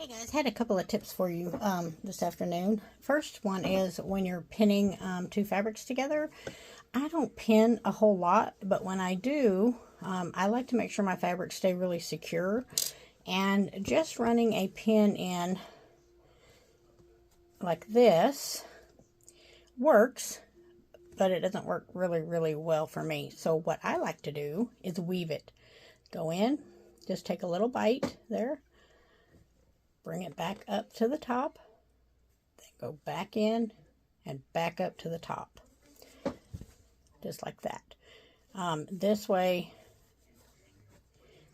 Hey guys, had a couple of tips for you this afternoon. First one is when you're pinning two fabrics together. I don't pin a whole lot, but when I do, I like to make sure my fabrics stay really secure. And just running a pin in like this works, but it doesn't work really well for me. So what I like to do is weave it. Go in, just take a little bite there. Bring it back up to the top, then go back in and back up to the top, just like that. This way,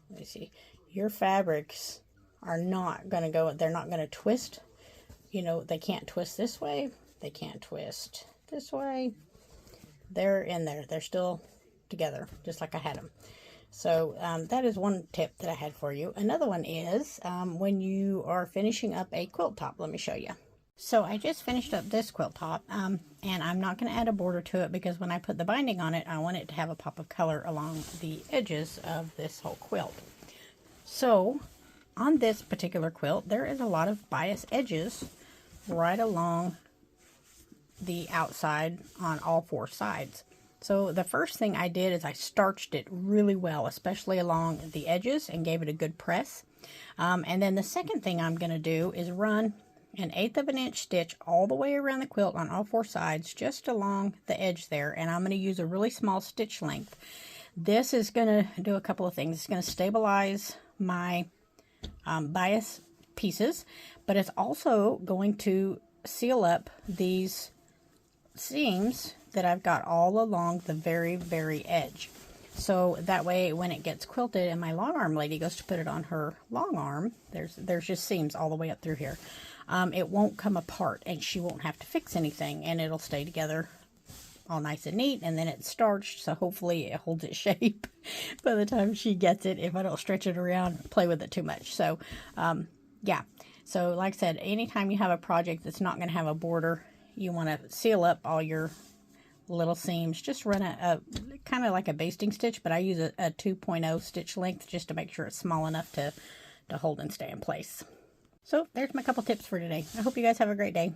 let me see, your fabrics are not going to go, they're not going to twist. You know, they can't twist this way, they can't twist this way. They're in there, they're still together, just like I had them. So that is one tip that I had for you. Another one is when you are finishing up a quilt top. Let me show you. So I just finished up this quilt top, and I'm not going to add a border to it because when I put the binding on it, I want it to have a pop of color along the edges of this whole quilt. So on this particular quilt, there is a lot of bias edges right along the outside on all four sides. So the first thing I did is I starched it really well, especially along the edges, and gave it a good press. And then the second thing I'm going to do is run an 1/8 of an inch stitch all the way around the quilt on all four sides, just along the edge there. And I'm going to use a really small stitch length. This is going to do a couple of things. It's going to stabilize my bias pieces, but it's also going to seal up these seams that I've got all along the very edge. So that way when it gets quilted and my long arm lady goes to put it on her long arm, there's just seams all the way up through here. It won't come apart and she won't have to fix anything, and it'll stay together all nice and neat, and then it's starched, so hopefully it holds its shape by the time she gets it, if I don't stretch it around, play with it too much. So yeah, so like I said, anytime you have a project that's not going to have a border, you want to seal up all your little seams. Just run a kind of like a basting stitch, but I use a 2.0 stitch length just to make sure it's small enough to hold and stay in place. So there's my couple tips for today. I hope you guys have a great day.